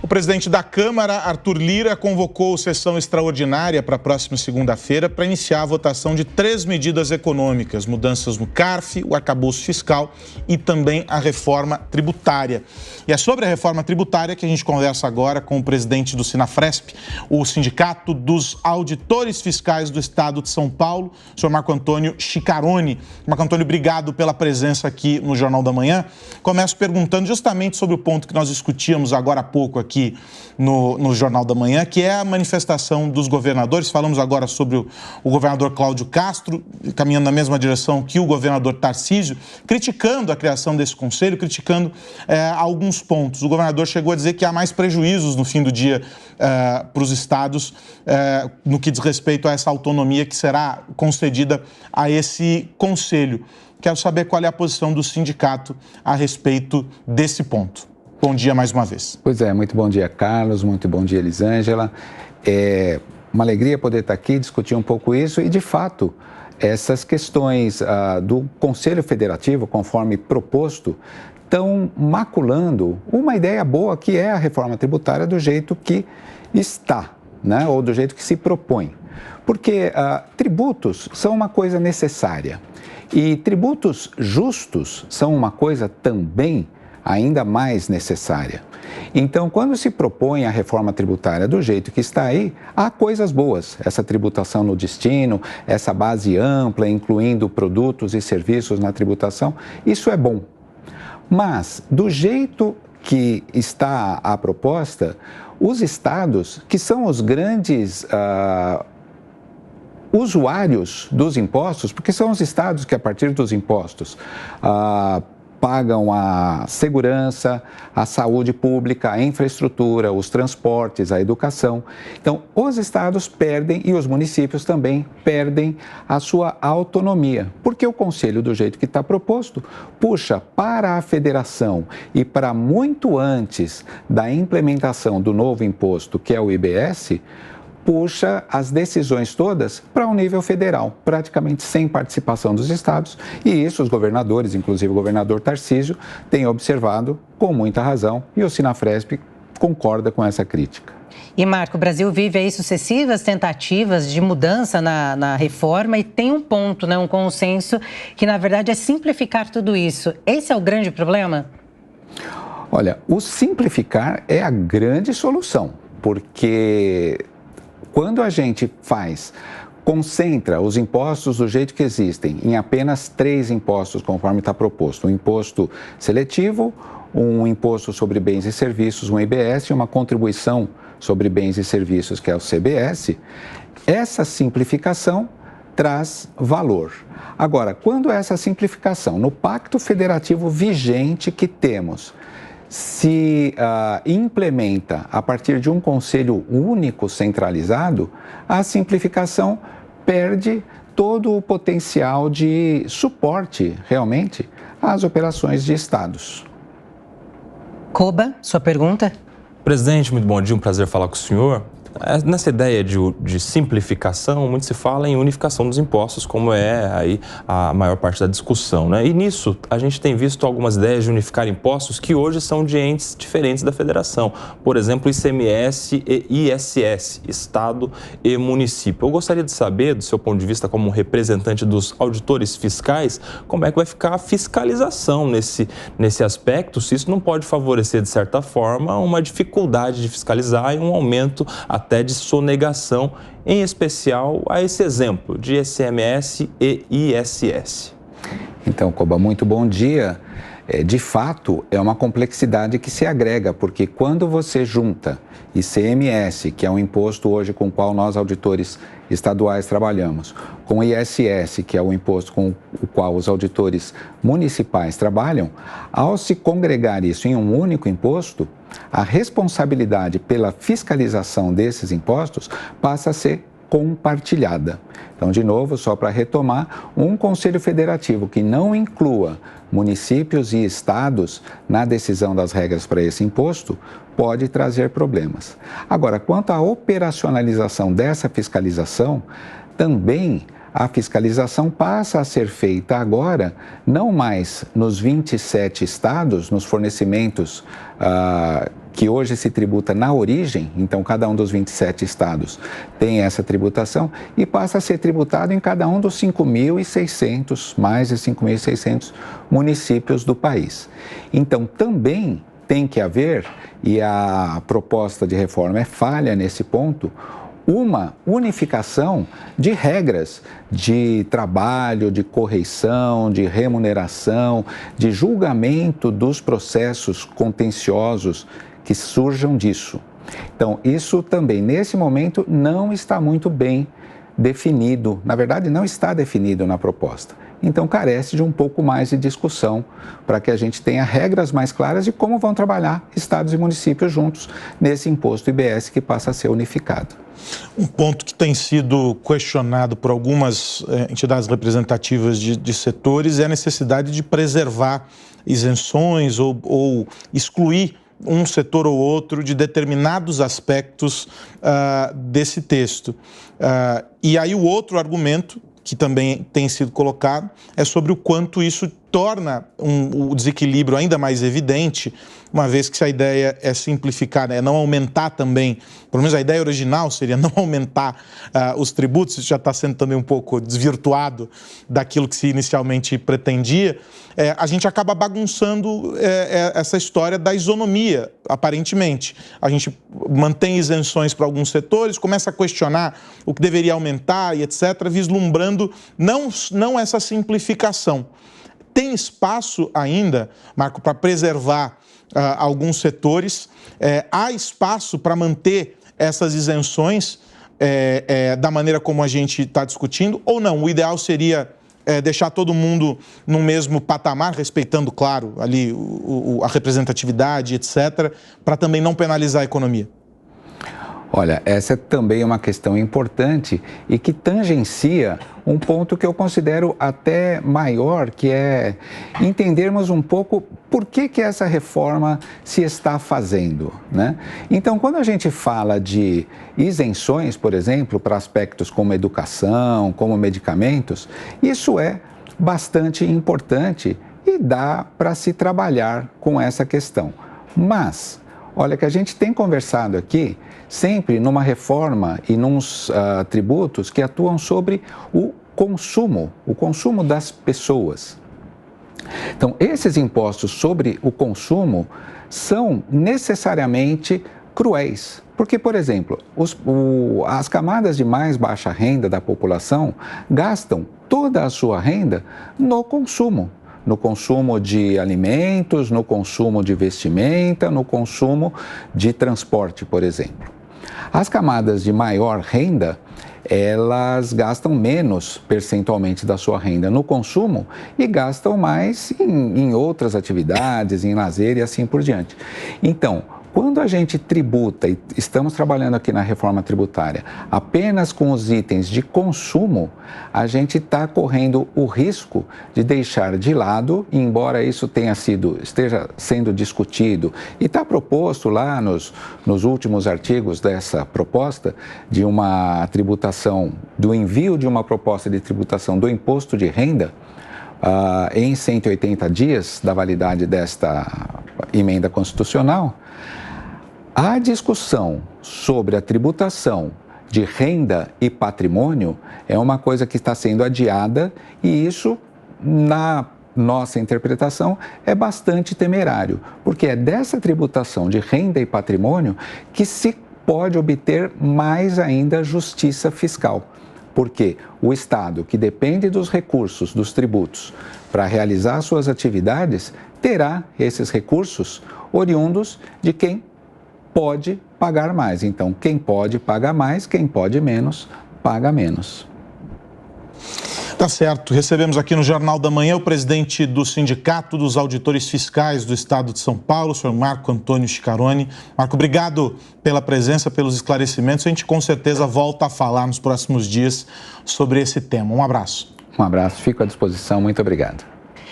O presidente da Câmara, Arthur Lira, convocou sessão extraordinária para a próxima segunda-feira para iniciar a votação de 3 medidas econômicas, mudanças no CARF, o arcabouço fiscal e também a reforma tributária. E é sobre a reforma tributária que a gente conversa agora com o presidente do Sinafresp, o Sindicato dos Auditores Fiscais do Estado de São Paulo, o senhor Marco Antônio Chiccaroni. Marco Antônio, obrigado pela presença aqui no Jornal da Manhã. Começo perguntando justamente sobre o ponto que nós discutíamos agora há pouco aqui no Jornal da Manhã, que é a manifestação dos governadores. Falamos agora sobre o governador Cláudio Castro, caminhando na mesma direção que o governador Tarcísio, criticando a criação desse conselho, criticando alguns pontos. O governador chegou a dizer que há mais prejuízos no fim do dia para os estados no que diz respeito a essa autonomia que será concedida a esse conselho. Quero saber qual é a posição do sindicato a respeito desse ponto. Bom dia mais uma vez. Pois é, muito bom dia, Carlos, muito bom dia, Elisângela. É uma alegria poder estar aqui, discutir um pouco isso e, de fato, essas questões do Conselho Federativo, conforme proposto, estão maculando uma ideia boa que é a reforma tributária do jeito que está, né? Ou do jeito que se propõe. Porque tributos são uma coisa necessária e tributos justos são uma coisa também ainda mais necessária. Então, quando se propõe a reforma tributária do jeito que está aí, há coisas boas. Essa tributação no destino, essa base ampla, incluindo produtos e serviços na tributação, isso é bom. Mas, do jeito que está a proposta, os estados, que são os grandes usuários dos impostos, porque são os estados que, a partir dos impostos, pagam a segurança, a saúde pública, a infraestrutura, os transportes, a educação. Então, os estados perdem e os municípios também perdem a sua autonomia, porque o Conselho, do jeito que está proposto, puxa para a federação e para muito antes da implementação do novo imposto, que é o IBS, puxa as decisões todas para o nível federal, praticamente sem participação dos estados, e isso os governadores, inclusive o governador Tarcísio, têm observado com muita razão, e o Sinafresp concorda com essa crítica. E, Marco, o Brasil vive aí sucessivas tentativas de mudança na reforma e tem um ponto, né, um consenso, que na verdade é simplificar tudo isso. Esse é o grande problema? Olha, o simplificar é a grande solução, porque quando a gente concentra os impostos do jeito que existem em apenas 3 impostos, conforme está proposto: um imposto seletivo, um imposto sobre bens e serviços, um IBS, e uma contribuição sobre bens e serviços, que é o CBS, essa simplificação traz valor. Agora, quando essa simplificação no Pacto Federativo vigente que temos se implementa a partir de um conselho único centralizado, a simplificação perde todo o potencial de suporte, realmente, às operações de estados. Koba, sua pergunta? Presidente, muito bom dia, um prazer falar com o senhor. Nessa ideia de simplificação, muito se fala em unificação dos impostos, como é aí a maior parte da discussão, né? E nisso, a gente tem visto algumas ideias de unificar impostos que hoje são de entes diferentes da federação. Por exemplo, ICMS e ISS, Estado e município. Eu gostaria de saber, do seu ponto de vista como representante dos auditores fiscais, como é que vai ficar a fiscalização nesse aspecto, se isso não pode favorecer, de certa forma, uma dificuldade de fiscalizar e um aumento até de sonegação, em especial a esse exemplo de ICMS e ISS. Então, Koba, muito bom dia. De fato, é uma complexidade que se agrega, porque quando você junta ICMS, que é um imposto hoje com o qual nós, auditores estaduais, trabalhamos, com ISS, que é o imposto com o qual os auditores municipais trabalham, ao se congregar isso em um único imposto, a responsabilidade pela fiscalização desses impostos passa a ser compartilhada. Então, de novo, só para retomar, um Conselho Federativo que não inclua municípios e estados na decisão das regras para esse imposto pode trazer problemas. Agora, quanto à operacionalização dessa fiscalização, também a fiscalização passa a ser feita agora, não mais nos 27 estados, nos fornecimentos que hoje se tributa na origem, então cada um dos 27 estados tem essa tributação, e passa a ser tributado em cada um dos 5.600, mais de 5.600 municípios do país. Então, também tem que haver, e a proposta de reforma é falha nesse ponto, uma unificação de regras de trabalho, de correição, de remuneração, de julgamento dos processos contenciosos que surjam disso. Então, isso também, nesse momento, não está muito bem definido, na verdade, não está definido na proposta. Então, carece de um pouco mais de discussão para que a gente tenha regras mais claras de como vão trabalhar estados e municípios juntos nesse imposto IBS que passa a ser unificado. Um ponto que tem sido questionado por algumas entidades representativas de setores é a necessidade de preservar isenções ou excluir um setor ou outro de determinados aspectos desse texto. E aí o outro argumento que também tem sido colocado é sobre o quanto isso torna o desequilíbrio ainda mais evidente, uma vez que se a ideia é simplificar, é não aumentar também, pelo menos a ideia original seria não aumentar os tributos, isso já está sendo também um pouco desvirtuado daquilo que se inicialmente pretendia, a gente acaba bagunçando essa história da isonomia, aparentemente. A gente mantém isenções para alguns setores, começa a questionar o que deveria aumentar e etc., vislumbrando não essa simplificação. Tem espaço ainda, Marco, para preservar alguns setores? Há espaço para manter essas isenções da maneira como a gente está discutindo? Ou não? O ideal seria deixar todo mundo no mesmo patamar, respeitando, claro, ali a representatividade, etc., para também não penalizar a economia? Olha, essa é também uma questão importante e que tangencia um ponto que eu considero até maior, que é entendermos um pouco por que essa reforma se está fazendo, né? Então, quando a gente fala de isenções, por exemplo, para aspectos como educação, como medicamentos, isso é bastante importante e dá para se trabalhar com essa questão. Mas, olha, que a gente tem conversado aqui sempre numa reforma e nos tributos que atuam sobre o consumo das pessoas. Então, esses impostos sobre o consumo são necessariamente cruéis. Porque, por exemplo, as camadas de mais baixa renda da população gastam toda a sua renda no consumo de alimentos, no consumo de vestimenta, no consumo de transporte, por exemplo. As camadas de maior renda, elas gastam menos percentualmente da sua renda no consumo e gastam mais em outras atividades, em lazer e assim por diante. Então, quando a gente tributa, e estamos trabalhando aqui na reforma tributária, apenas com os itens de consumo, a gente está correndo o risco de deixar de lado, embora isso esteja sendo discutido e está proposto lá nos últimos artigos dessa proposta de uma tributação, do envio de uma proposta de tributação do imposto de renda, em 180 dias da validade desta emenda constitucional. A discussão sobre a tributação de renda e patrimônio é uma coisa que está sendo adiada e isso, na nossa interpretação, é bastante temerário, porque é dessa tributação de renda e patrimônio que se pode obter mais ainda justiça fiscal. Porque o Estado, que depende dos recursos, dos tributos, para realizar suas atividades, terá esses recursos oriundos de quem pode pagar mais. Então, quem pode paga mais, quem pode menos, paga menos. Tá certo. Recebemos aqui no Jornal da Manhã o presidente do Sindicato dos Auditores Fiscais do Estado de São Paulo, o senhor Marco Antônio Schicaroni. Marco, obrigado pela presença, pelos esclarecimentos. A gente com certeza volta a falar nos próximos dias sobre esse tema. Um abraço. Um abraço, fico à disposição. Muito obrigado.